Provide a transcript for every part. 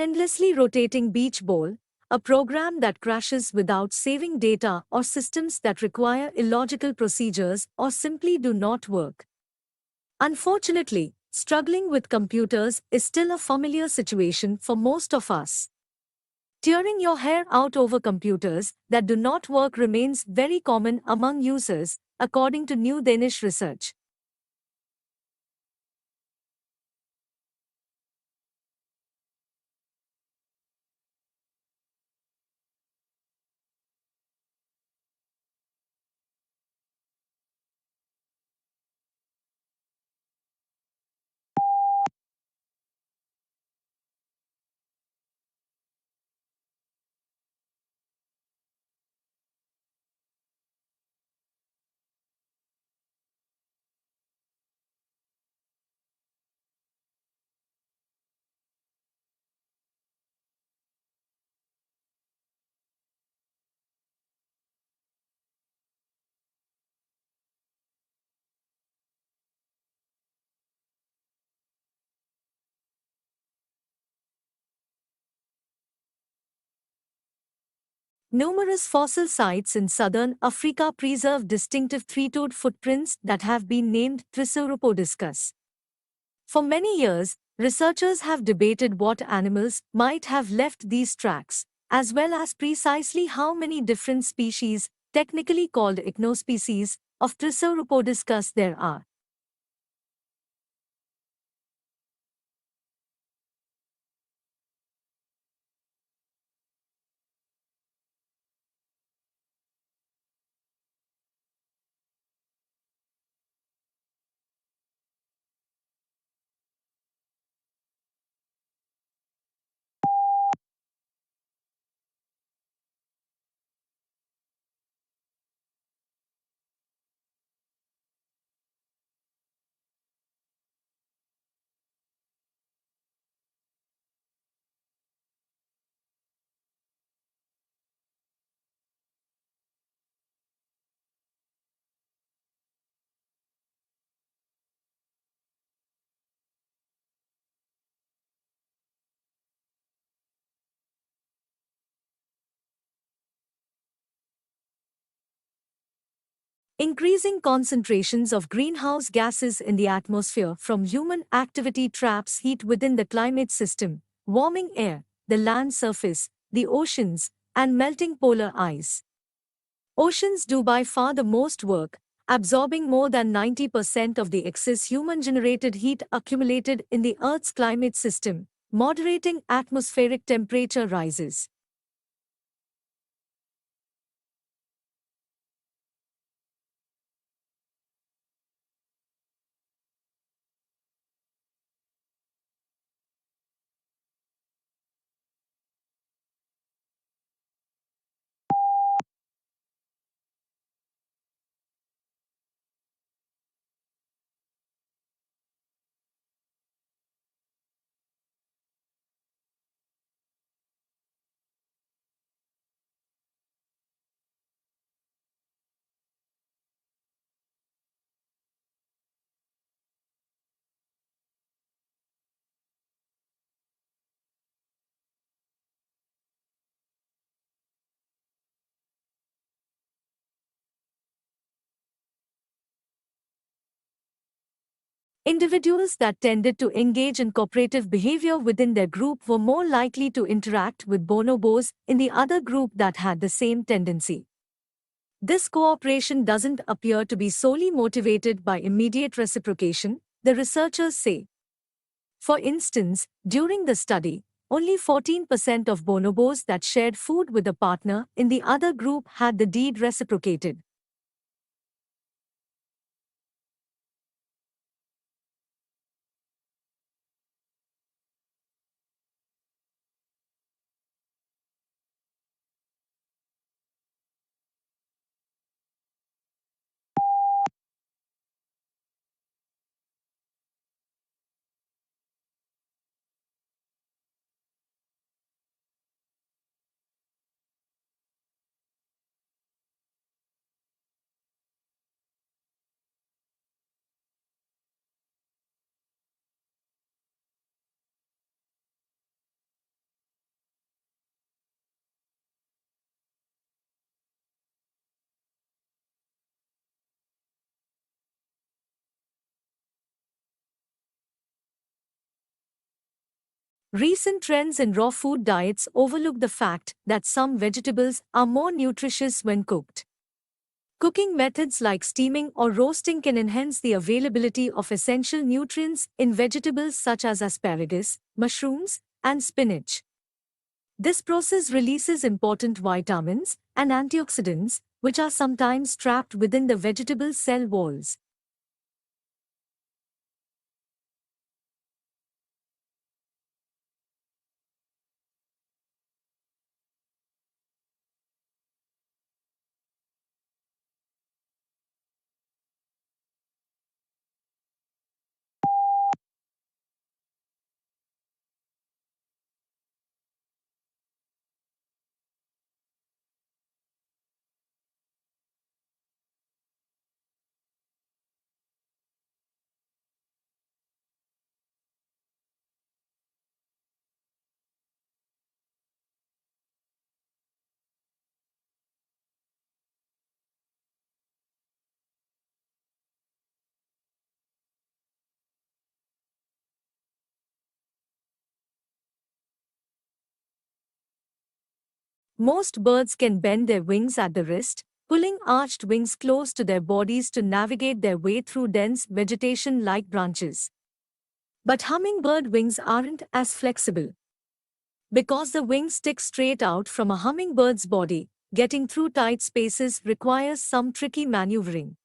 An endlessly rotating beach ball, a program that crashes without saving data, or systems that require illogical procedures or simply do not work. Unfortunately, struggling with computers is still a familiar situation for most of us. Tearing your hair out over computers that do not work remains very common among users, according to new Danish research. Numerous fossil sites in southern Africa preserve distinctive three-toed footprints that have been named Trisauropodiscus. For many years, researchers have debated what animals might have left these tracks, as well as precisely how many different species, technically called ichnospecies, of Trisauropodiscus there are. Increasing concentrations of greenhouse gases in the atmosphere from human activity traps heat within the climate system, warming air, the land surface, the oceans, and melting polar ice. Oceans do by far the most work, absorbing more than 90% of the excess human-generated heat accumulated in the Earth's climate system, moderating atmospheric temperature rises. Individuals that tended to engage in cooperative behavior within their group were more likely to interact with bonobos in the other group that had the same tendency. This cooperation doesn't appear to be solely motivated by immediate reciprocation, the researchers say. For instance, during the study, only 14% of bonobos that shared food with a partner in the other group had the deed reciprocated. Recent trends in raw food diets overlook the fact that some vegetables are more nutritious when cooked. Cooking methods like steaming or roasting can enhance the availability of essential nutrients in vegetables such as asparagus, mushrooms, and spinach. This process releases important vitamins and antioxidants, which are sometimes trapped within the vegetable cell walls. Most birds can bend their wings at the wrist, pulling arched wings close to their bodies to navigate their way through dense vegetation like branches. But hummingbird wings aren't as flexible. Because the wings stick straight out from a hummingbird's body, getting through tight spaces requires some tricky maneuvering.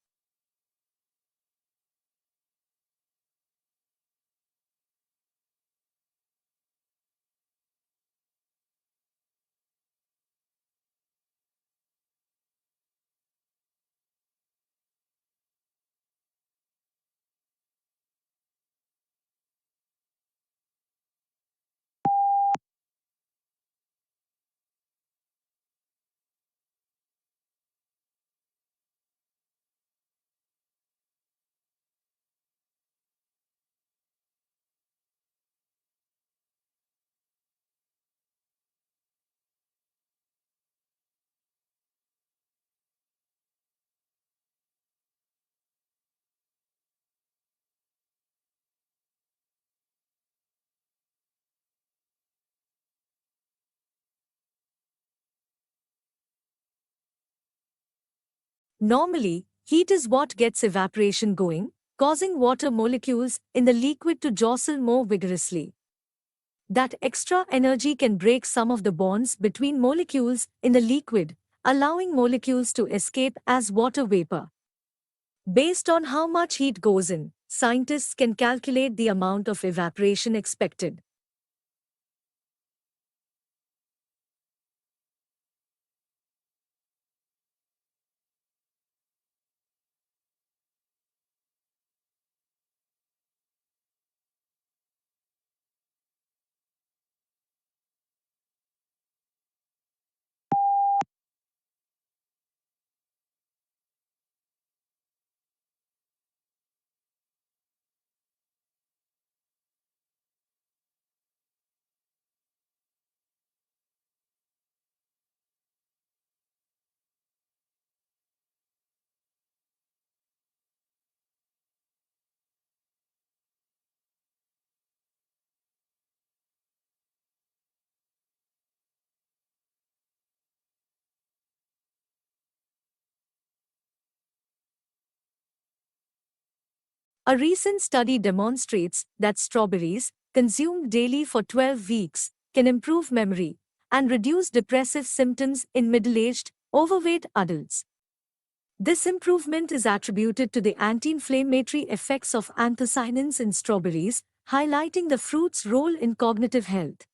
Normally, heat is what gets evaporation going, causing water molecules in the liquid to jostle more vigorously. That extra energy can break some of the bonds between molecules in the liquid, allowing molecules to escape as water vapor. Based on how much heat goes in, scientists can calculate the amount of evaporation expected. A recent study demonstrates that strawberries, consumed daily for 12 weeks, can improve memory and reduce depressive symptoms in middle aged, overweight adults. This improvement is attributed to the anti inflammatory effects of anthocyanins in strawberries, highlighting the fruit's role in cognitive health.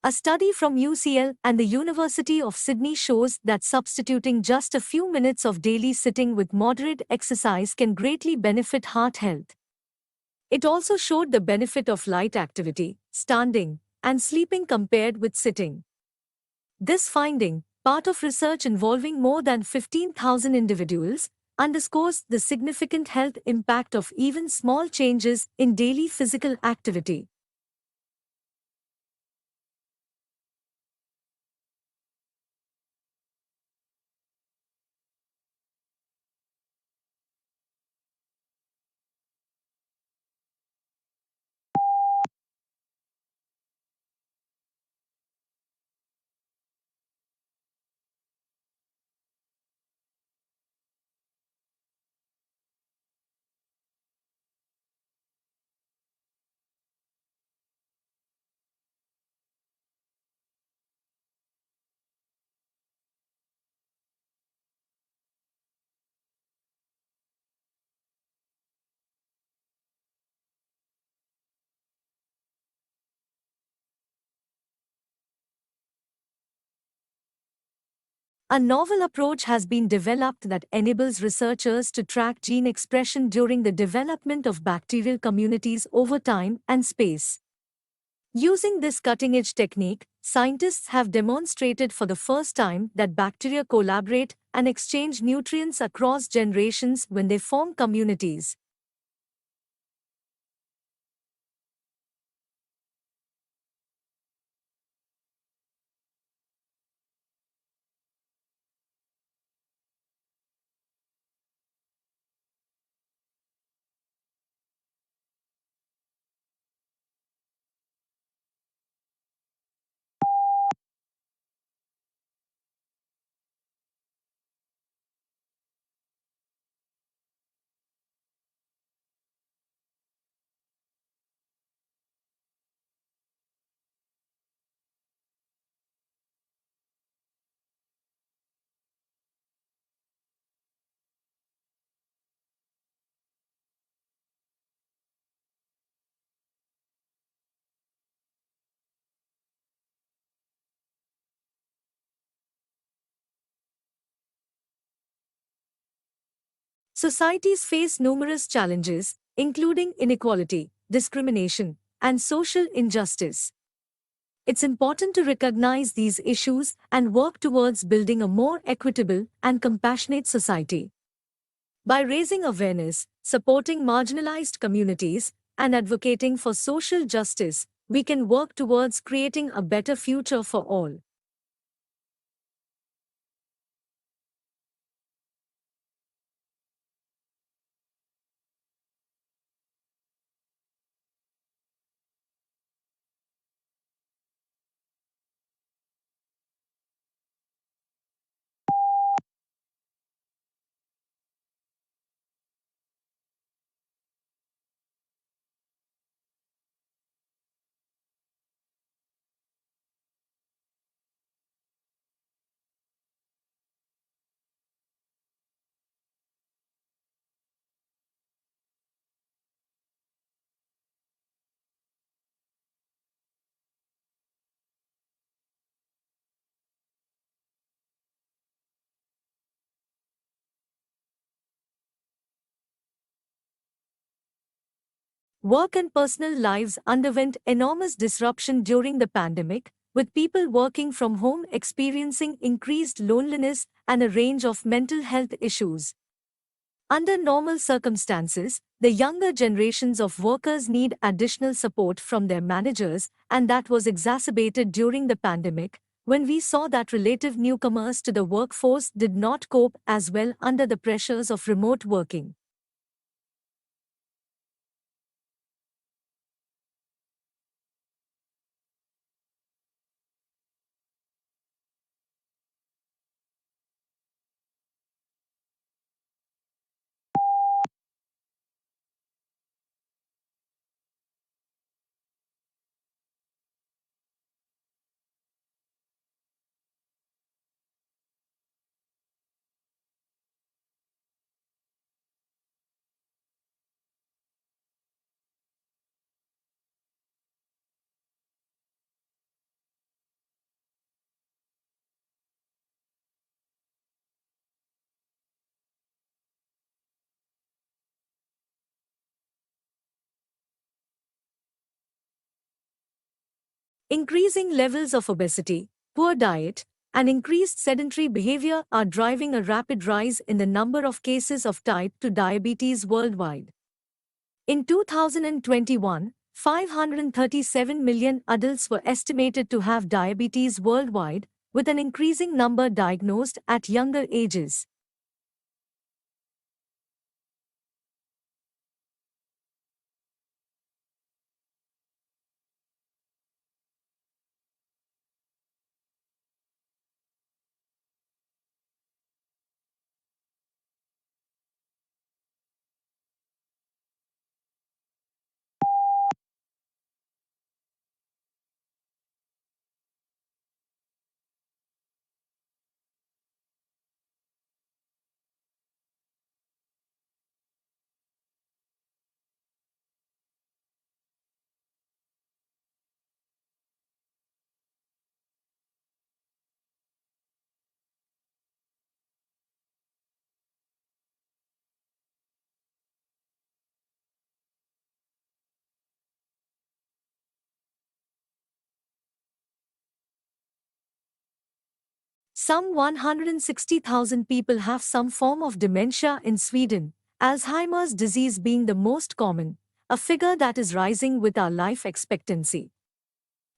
A study from UCL and the University of Sydney shows that substituting just a few minutes of daily sitting with moderate exercise can greatly benefit heart health. It also showed the benefit of light activity, standing, and sleeping compared with sitting. This finding, part of research involving more than 15,000 individuals, underscores the significant health impact of even small changes in daily physical activity. A novel approach has been developed that enables researchers to track gene expression during the development of bacterial communities over time and space. Using this cutting-edge technique, scientists have demonstrated for the first time that bacteria collaborate and exchange nutrients across generations when they form communities. Societies face numerous challenges, including inequality, discrimination, and social injustice. It's important to recognize these issues and work towards building a more equitable and compassionate society. By raising awareness, supporting marginalized communities, and advocating for social justice, we can work towards creating a better future for all. Work and personal lives underwent enormous disruption during the pandemic, with people working from home experiencing increased loneliness and a range of mental health issues. Under normal circumstances, the younger generations of workers need additional support from their managers, and that was exacerbated during the pandemic, when we saw that relative newcomers to the workforce did not cope as well under the pressures of remote working. Increasing levels of obesity, poor diet, and increased sedentary behavior are driving a rapid rise in the number of cases of type 2 diabetes worldwide. In 2021, 537 million adults were estimated to have diabetes worldwide, with an increasing number diagnosed at younger ages. Some 160,000 people have some form of dementia in Sweden, Alzheimer's disease being the most common, a figure that is rising with our life expectancy.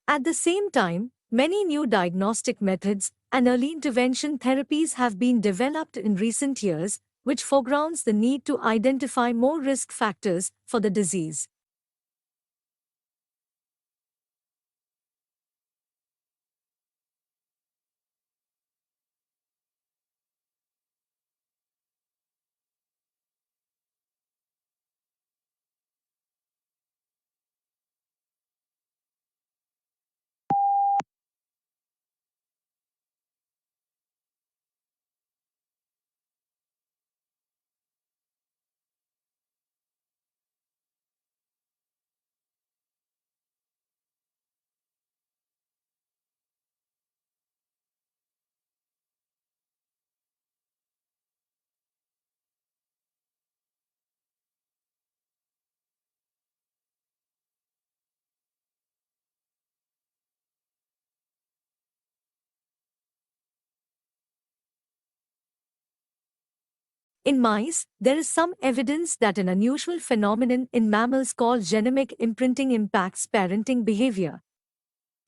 At the same time, many new diagnostic methods and early intervention therapies have been developed in recent years, which foregrounds the need to identify more risk factors for the disease. In mice, there is some evidence that an unusual phenomenon in mammals called genomic imprinting impacts parenting behavior.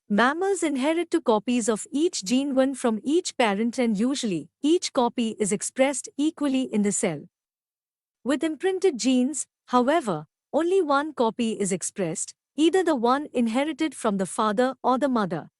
Mammals inherit two copies of each gene, one from each parent, and usually, each copy is expressed equally in the cell. With imprinted genes, however, only one copy is expressed, either the one inherited from the father or the mother.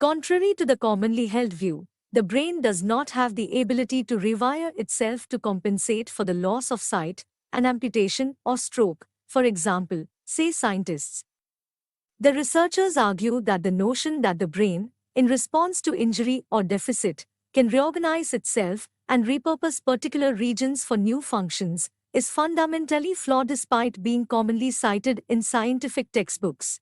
Contrary to the commonly held view, the brain does not have the ability to rewire itself to compensate for the loss of sight, an amputation, or stroke, for example, say scientists. The researchers argue that the notion that the brain, in response to injury or deficit, can reorganize itself and repurpose particular regions for new functions is fundamentally flawed despite being commonly cited in scientific textbooks.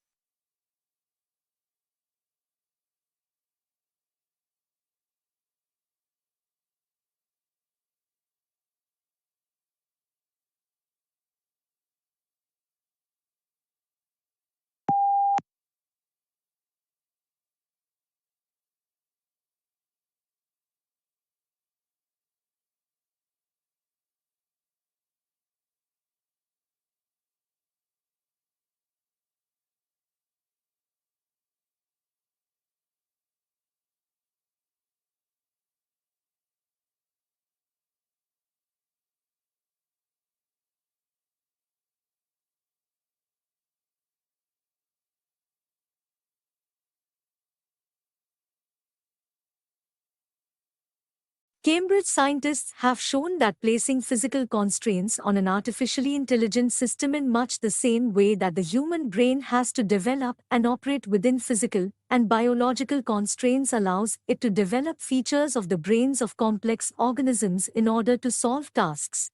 Cambridge scientists have shown that placing physical constraints on an artificially intelligent system in much the same way that the human brain has to develop and operate within physical and biological constraints allows it to develop features of the brains of complex organisms in order to solve tasks.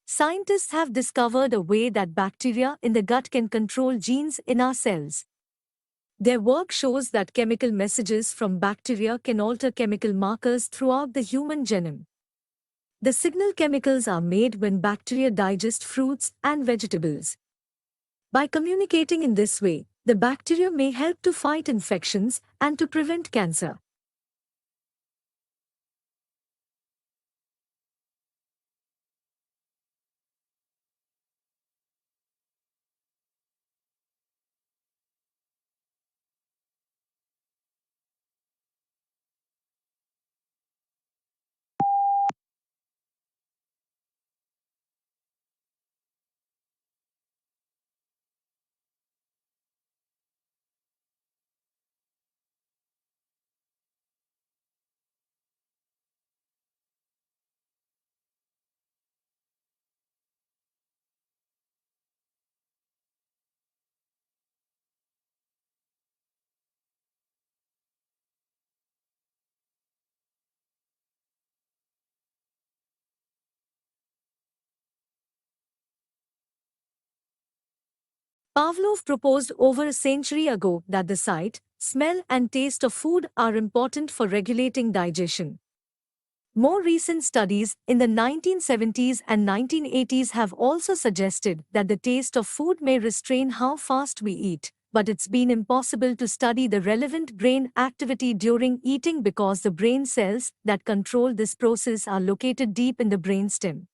Scientists have discovered a way that bacteria in the gut can control genes in our cells. Their work shows that chemical messages from bacteria can alter chemical markers throughout the human genome. The signal chemicals are made when bacteria digest fruits and vegetables. By communicating in this way, the bacteria may help to fight infections and to prevent cancer. Pavlov proposed over a century ago that the sight, smell, and taste of food are important for regulating digestion. More recent studies in the 1970s and 1980s have also suggested that the taste of food may restrain how fast we eat, but it's been impossible to study the relevant brain activity during eating because the brain cells that control this process are located deep in the brainstem.